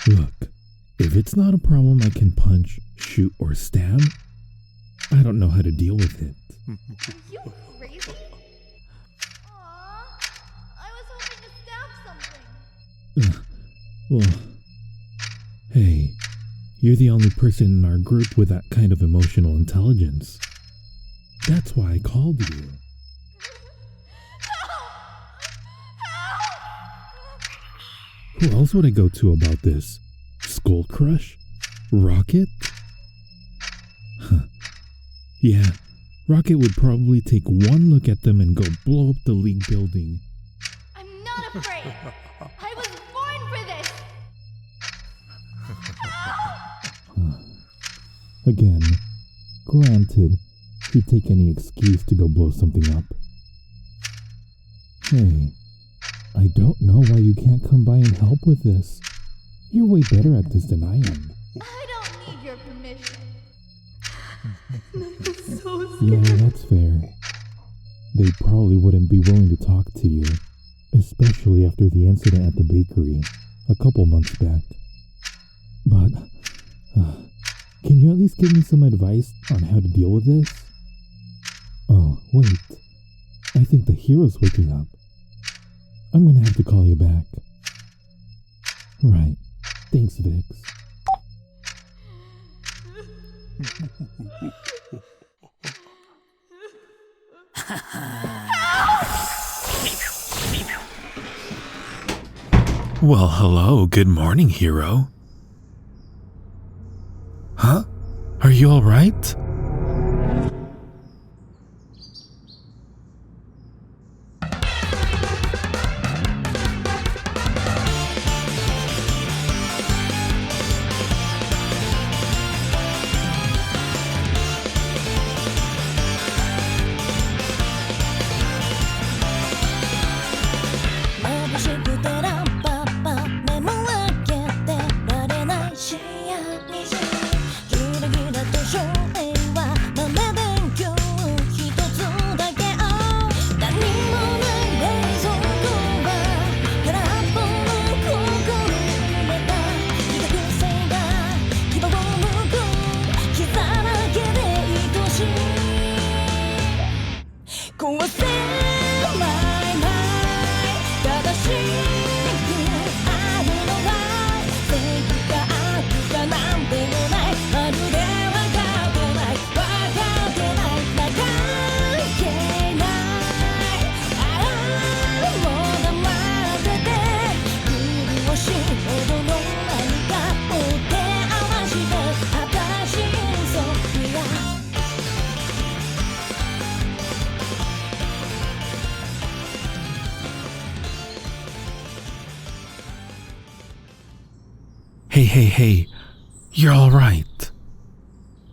Look, if it's not a problem I can punch, shoot, or stab, I don't know how to deal with it. Are you crazy? Aw, I was hoping to stab something. Well, hey, you're the only person in our group with that kind of emotional intelligence. That's why I called you. Who else would I go to about this? Skull Crush? Rocket? Huh. Yeah, Rocket would probably take one look at them and go blow up the league building. I'm not afraid. I was born for this. Again, granted, he'd take any excuse to go blow something up. Hey, I don't know why you can't come by and help with this. You're way better at this than I am. I don't need your permission. I'm so scared. Yeah, that's fair. They probably wouldn't be willing to talk to you, especially after the incident at the bakery a couple months back. But, can you at least give me some advice on how to deal with this? Oh, wait. I think the hero's waking up. I'm gonna have to call you back. Right. Thanks, Vix. Well, hello. Good morning, hero. Huh? Are you all right? Hey, you're all right.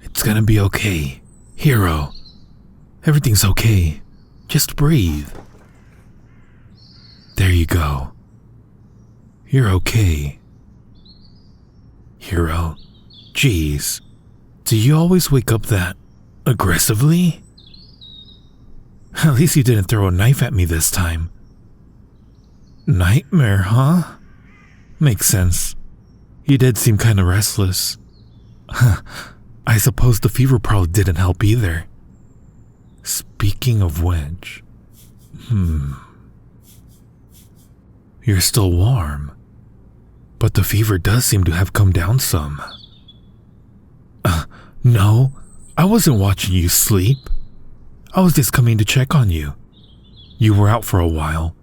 It's gonna be okay. Hero, everything's okay. Just breathe. There you go. You're okay. Hero, geez, do you always wake up that aggressively? At least you didn't throw a knife at me this time. Nightmare, huh? Makes sense. You did seem kinda restless. I suppose the fever probably didn't help either. Speaking of which, you're still warm, but the fever does seem to have come down some. No, I wasn't watching you sleep. I was just coming to check on you. You were out for a while.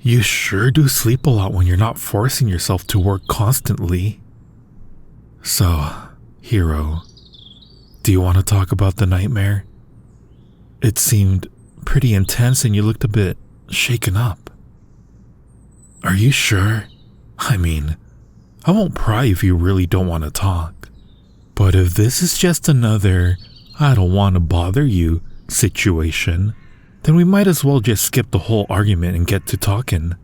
You sure do sleep a lot when you're not forcing yourself to work constantly. So, hero, do you want to talk about the nightmare? It seemed pretty intense and you looked a bit shaken up. Are you sure? I mean, I won't pry if you really don't want to talk. But if this is just another I don't want to bother you situation, then we might as well just skip the whole argument and get to talking.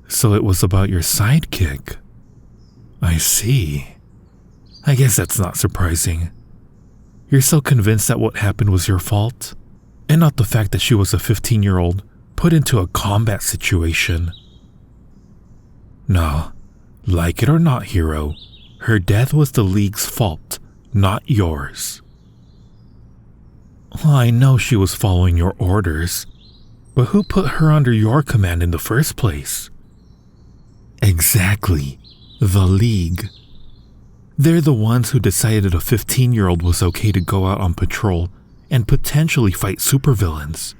So it was about your sidekick. I see. I guess that's not surprising. You're so convinced that what happened was your fault, and not the fact that she was a 15-year-old put into a combat situation. No, like it or not, hero, her death was the League's fault, not yours. I know she was following your orders, but who put her under your command in the first place? Exactly, the League. They're the ones who decided a 15-year-old was okay to go out on patrol and potentially fight supervillains.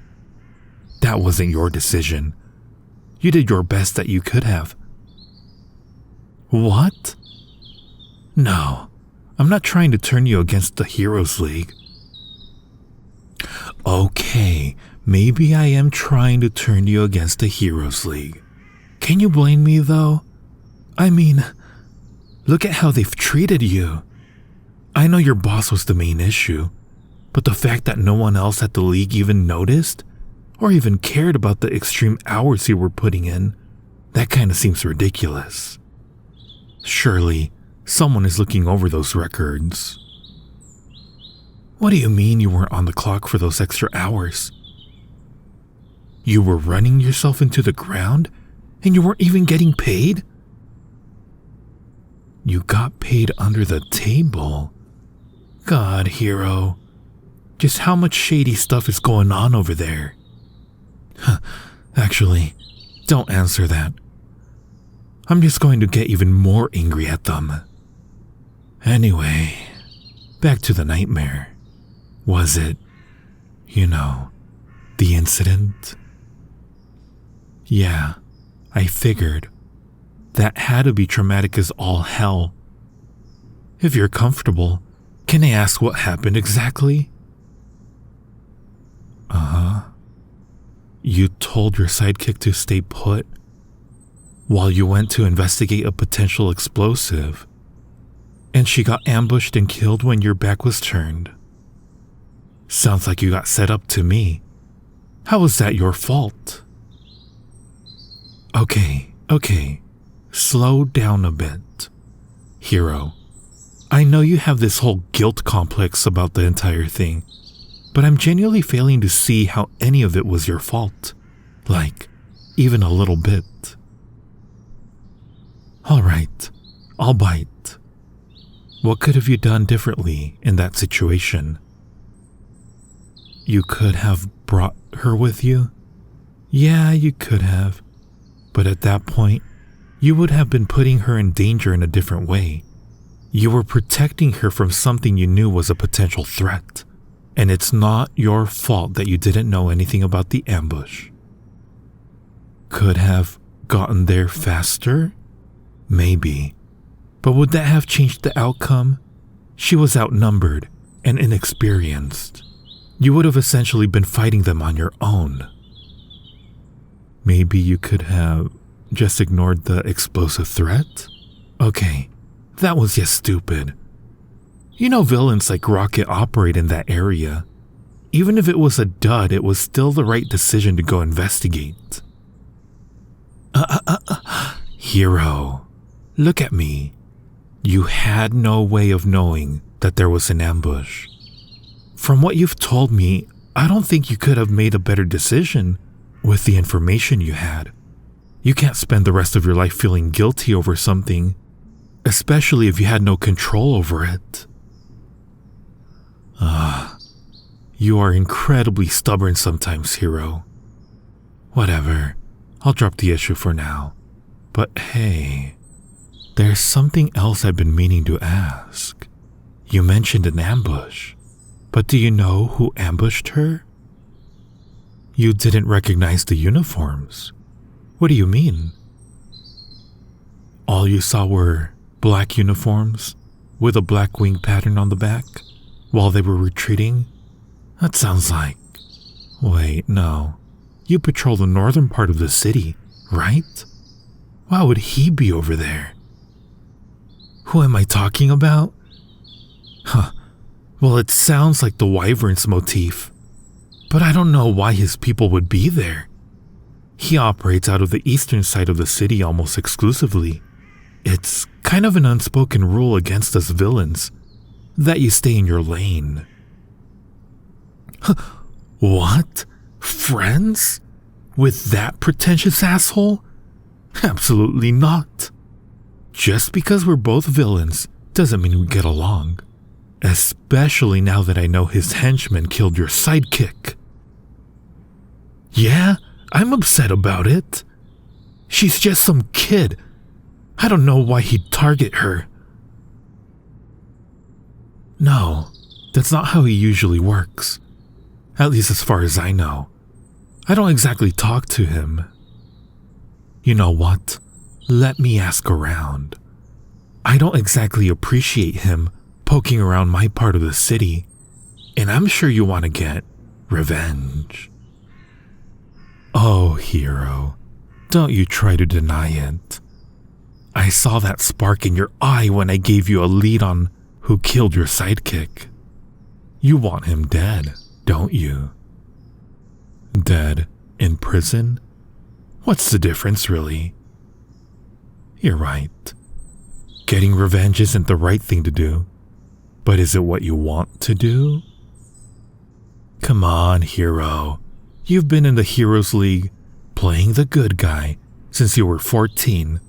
That wasn't your decision. You did your best that you could have. What? No, I'm not trying to turn you against the Heroes League. Okay, maybe I am trying to turn you against the Heroes League. Can you blame me though? I mean, look at how they've treated you. I know your boss was the main issue, but the fact that no one else at the League even noticed or even cared about the extreme hours you were putting in, that kind of seems ridiculous. Surely, someone is looking over those records. What do you mean you weren't on the clock for those extra hours? You were running yourself into the ground and you weren't even getting paid? You got paid under the table? God, hero. Just how much shady stuff is going on over there? Actually, don't answer that. I'm just going to get even more angry at them. Anyway, back to the nightmare. Was it, the incident? Yeah, I figured. That had to be traumatic as all hell. If you're comfortable, can I ask what happened exactly? You told your sidekick to stay put while you went to investigate a potential explosive, and she got ambushed and killed when your back was turned. Sounds like you got set up to me. How was that your fault? Okay. Slow down a bit. Hero, I know you have this whole guilt complex about the entire thing, but I'm genuinely failing to see how any of it was your fault. Like, even a little bit. Alright, I'll bite. What could have you done differently in that situation? You could have brought her with you? Yeah, you could have. But at that point, you would have been putting her in danger in a different way. You were protecting her from something you knew was a potential threat. And it's not your fault that you didn't know anything about the ambush. Could have gotten there faster? Maybe. But would that have changed the outcome? She was outnumbered and inexperienced. You would have essentially been fighting them on your own. Maybe you could have just ignored the explosive threat? Okay, that was just stupid. You know villains like Rocket operate in that area. Even if it was a dud, it was still the right decision to go investigate. Hero, look at me. You had no way of knowing that there was an ambush. From what you've told me, I don't think you could have made a better decision with the information you had. You can't spend the rest of your life feeling guilty over something, especially if you had no control over it. You are incredibly stubborn sometimes, hero. Whatever, I'll drop the issue for now. But hey, there's something else I've been meaning to ask. You mentioned an ambush, but do you know who ambushed her? You didn't recognize the uniforms. What do you mean? All you saw were black uniforms with a black wing pattern on the back while they were retreating? That sounds like... Wait, no. You patrol the northern part of the city, right? Why would he be over there? Who am I talking about? Well, it sounds like the Wyverns motif, but I don't know why his people would be there. He operates out of the eastern side of the city almost exclusively. It's kind of an unspoken rule against us villains, that you stay in your lane. What? Friends? With that pretentious asshole? Absolutely not. Just because we're both villains doesn't mean we get along. Especially now that I know his henchman killed your sidekick. Yeah, I'm upset about it. She's just some kid. I don't know why he'd target her. No, that's not how he usually works. At least as far as I know. I don't exactly talk to him. You know what? Let me ask around. I don't exactly appreciate him poking around my part of the city, and I'm sure you want to get revenge. Oh, hero, don't you try to deny it. I saw that spark in your eye when I gave you a lead on who killed your sidekick. You want him dead, don't you? Dead in prison? What's the difference, really? You're right. Getting revenge isn't the right thing to do. But is it what you want to do? Come on, hero. You've been in the Heroes League playing the good guy since you were 14,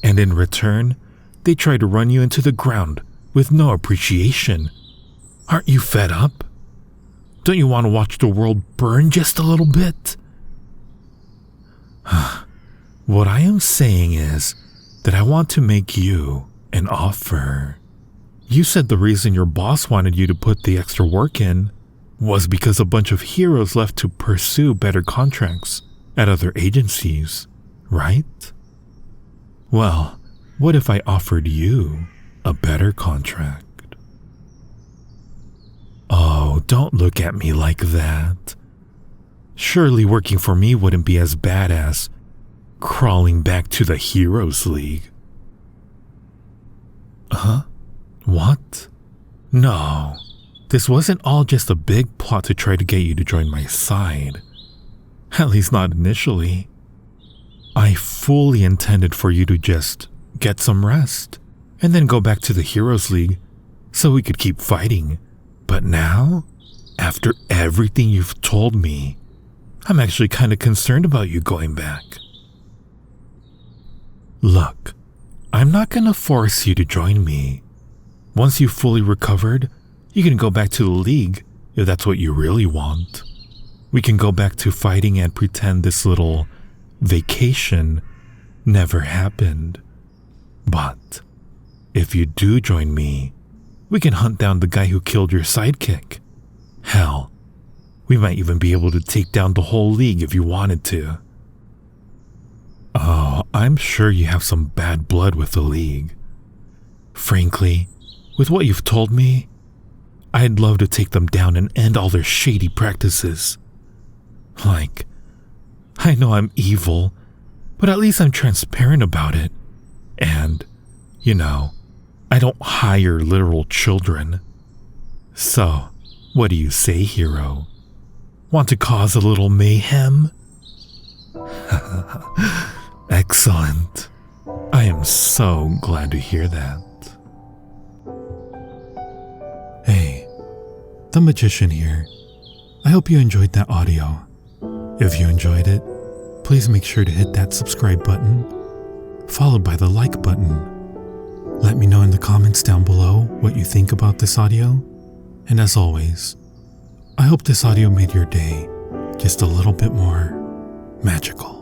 and in return, they try to run you into the ground with no appreciation. Aren't you fed up? Don't you want to watch the world burn just a little bit? What I am saying is that I want to make you an offer. You said the reason your boss wanted you to put the extra work in was because a bunch of heroes left to pursue better contracts at other agencies, right? Well, what if I offered you a better contract? Oh, don't look at me like that. Surely working for me wouldn't be as bad as crawling back to the Heroes League. Huh? What? No, this wasn't all just a big plot to try to get you to join my side. At least not initially. I fully intended for you to just get some rest and then go back to the Heroes League so we could keep fighting. But now, after everything you've told me, I'm actually kind of concerned about you going back. Look, I'm not going to force you to join me. Once you've fully recovered, you can go back to the league if that's what you really want. We can go back to fighting and pretend this little vacation never happened. But if you do join me, we can hunt down the guy who killed your sidekick. Hell, we might even be able to take down the whole league if you wanted to. Oh, I'm sure you have some bad blood with the league. Frankly, with what you've told me, I'd love to take them down and end all their shady practices. Like, I know I'm evil, but at least I'm transparent about it. And, you know, I don't hire literal children. So, what do you say, hero? Want to cause a little mayhem? Excellent. I am so glad to hear that. Hey, TheMagician here. I hope you enjoyed that audio. If you enjoyed it, please make sure to hit that subscribe button, followed by the like button. Let me know in the comments down below what you think about this audio. And as always, I hope this audio made your day just a little bit more magical.